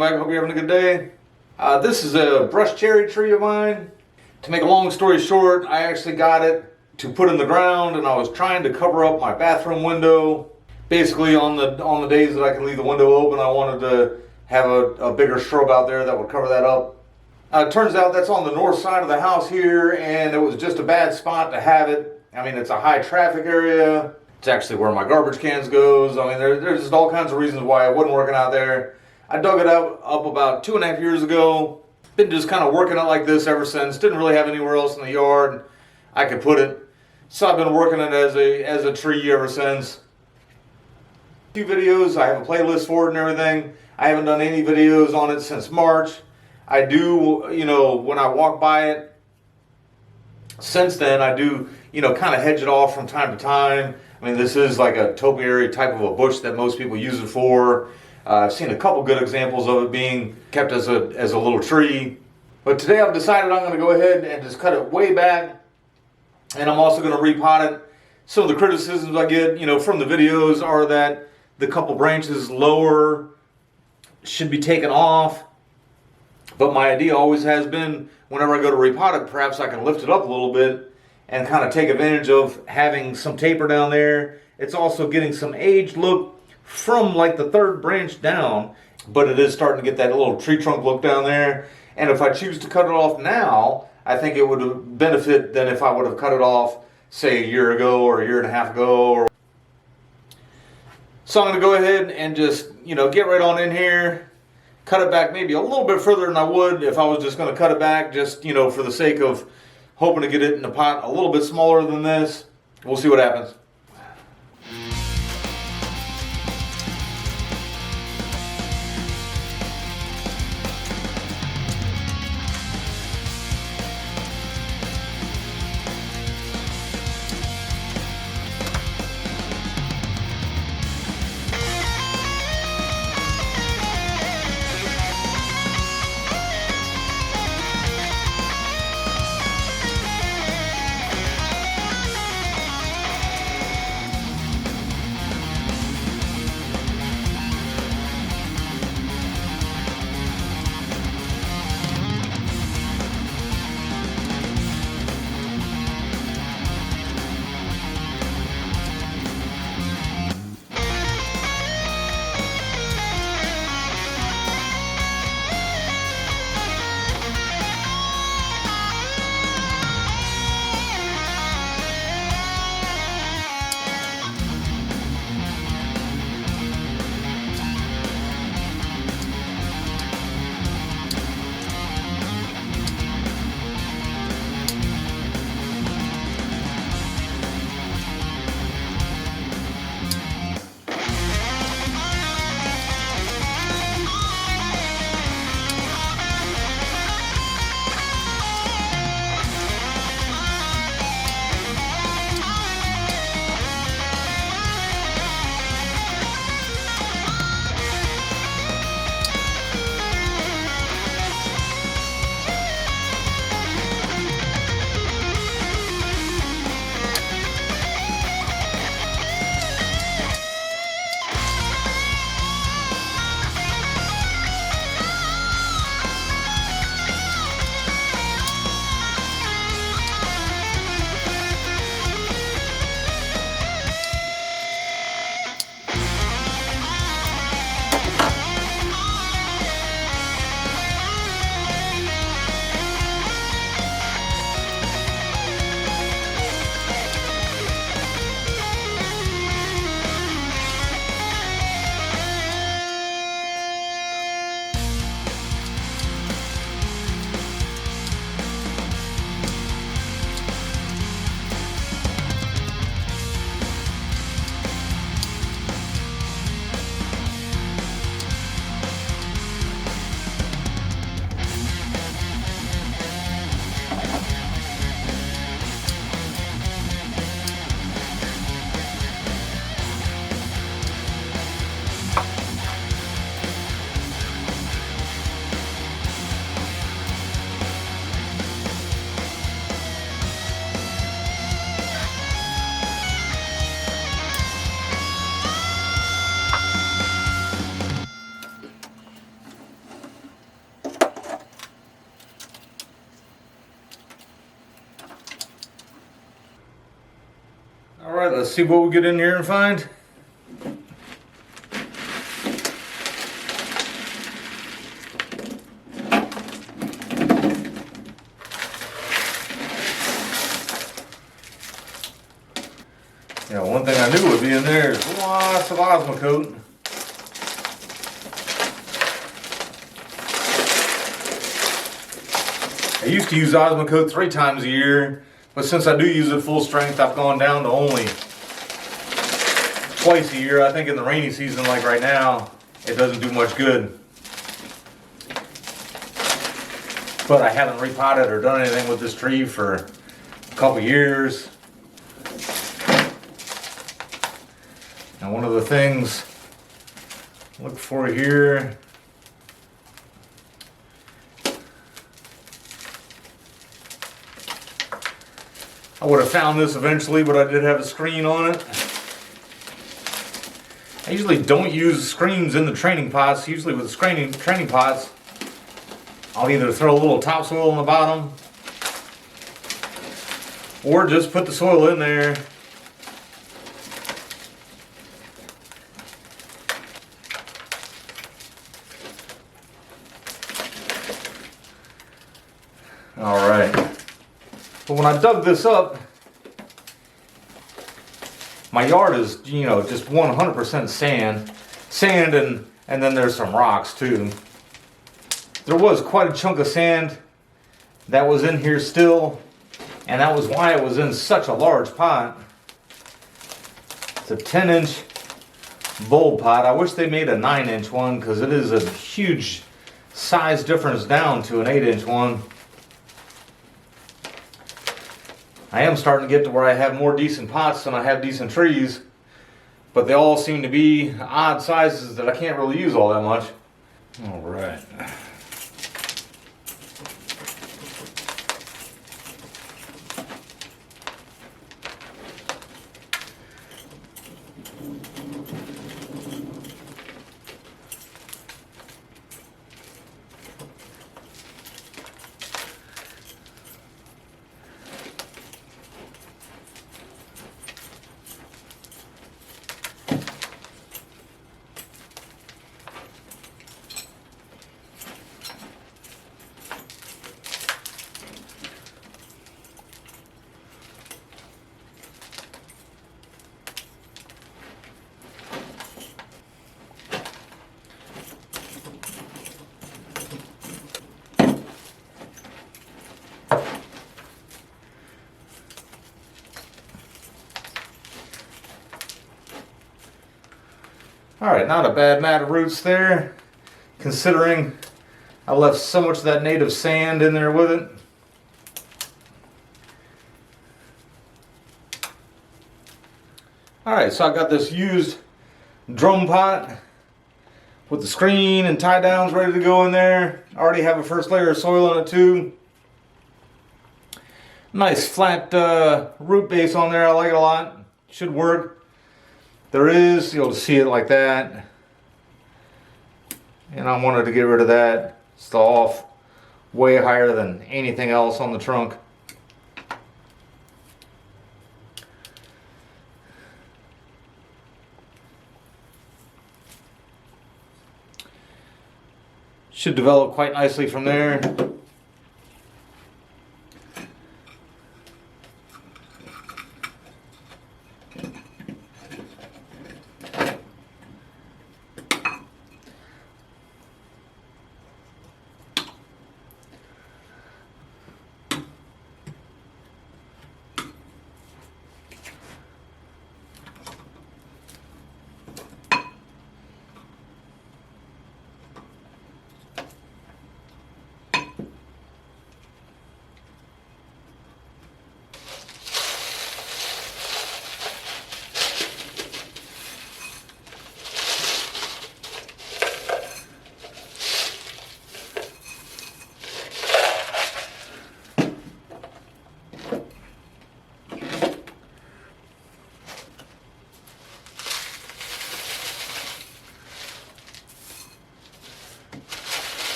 welcome back. Hope you're having a good day. This is a brush cherry tree of mine. To make a long story short, I actually got it to put in the ground, and I was trying to cover up my bathroom window. Basically, on the days that I can leave the window open, I wanted to have a bigger shrub out there that would cover that up. It turns out that's on the north side of the house here, and it was just a bad spot to have it. I mean, it's a high traffic area. It's actually where my garbage cans goes. I mean, there's just all kinds of reasons why it wasn't working out there. I dug it up about 2.5 years ago. Been just kind of working it like this ever since. Didn't really have anywhere else in the yard I could put it. So I've been working it as a tree ever since. A few videos, I have a playlist for it and everything. I haven't done any videos on it since March. I do, when I walk by it, since then I do, kind of hedge it off from time to time. I mean, this is like a topiary type of a bush that most people use it for. I've seen a couple good examples of it being kept as a little tree. But today I've decided I'm going to go ahead and just cut it way back. And I'm also going to repot it. Some of the criticisms I get, from the videos are that the couple branches lower should be taken off. But my idea always has been, whenever I go to repot it, perhaps I can lift it up a little bit and kind of take advantage of having some taper down there. It's also getting some aged look from like the third branch down, but it is starting to get that little tree trunk look down there. And if I choose to cut it off now, I think it would benefit than if I would have cut it off, say, a year ago or a year and a half ago. So I'm going to go ahead and just, get right on in here. Cut it back maybe a little bit further than I would if I was just going to cut it back, just, for the sake of hoping to get it in the pot a little bit smaller than this. We'll see what happens. Alright, let's see what we get in here and find. Yeah, one thing I knew would be in there is lots of Osmocote. I used to use Osmocote 3 times a year, but since I do use it full strength, I've gone down to only twice a year. I think in the rainy season, like right now, it doesn't do much good. But I haven't repotted or done anything with this tree for a couple years. Now, one of the things look for here, I would have found this eventually, but I did have a screen on it. I usually don't use screens in the training pots. Usually with the training pots, I'll either throw a little topsoil on the bottom or just put the soil in there. Alright. But when I dug this up, my yard is, just 100% sand. Sand and then there's some rocks too. There was quite a chunk of sand that was in here still, and that was why it was in such a large pot. It's a 10-inch bulb pot. I wish they made a 9-inch one because it is a huge size difference down to an 8-inch one. I am starting to get to where I have more decent pots than I have decent trees, but they all seem to be odd sizes that I can't really use all that much. All right. Alright, not a bad mat of roots there, considering I left so much of that native sand in there with it. Alright, so I got this used drum pot with the screen and tie downs ready to go in there. I already have a first layer of soil on it too. Nice flat root base on there, I like it a lot. Should work. There is, you'll see it like that. And I wanted to get rid of that. It's off way higher than anything else on the trunk. Should develop quite nicely from there.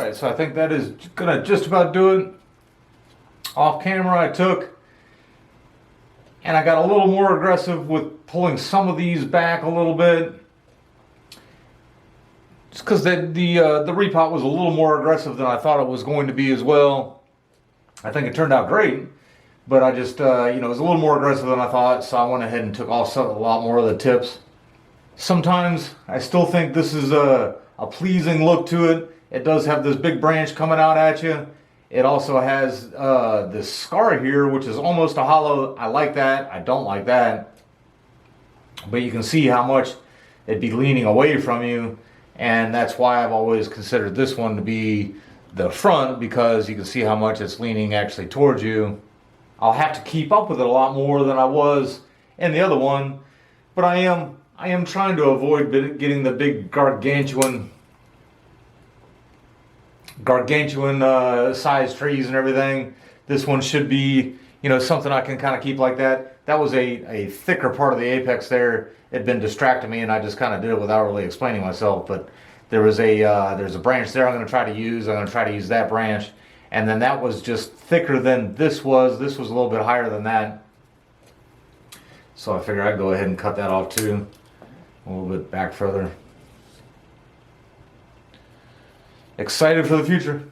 Alright, so I think that is gonna just about do it. Off camera I took, and I got a little more aggressive with pulling some of these back a little bit. Just because the repot was a little more aggressive than I thought it was going to be as well. I think it turned out great, but I just, it was a little more aggressive than I thought, so I went ahead and took off a lot more of the tips. Sometimes I still think this is a pleasing look to it. It does have this big branch coming out at you. It also has this scar here, which is almost a hollow. I like that. I don't like that. But you can see how much it'd be leaning away from you. And that's why I've always considered this one to be the front, because you can see how much it's leaning actually towards you. I'll have to keep up with it a lot more than I was in the other one. But I am trying to avoid getting the big gargantuan size trees and everything. This one should be, something I can kind of keep like that. That was a thicker part of the apex there. It had been distracting me, and I just kind of did it without really explaining myself. But there's a branch there I'm going to try to use. I'm going to try to use that branch. And then that was just thicker than this was. This was a little bit higher than that. So I figured I'd go ahead and cut that off too. A little bit back further. Excited for the future.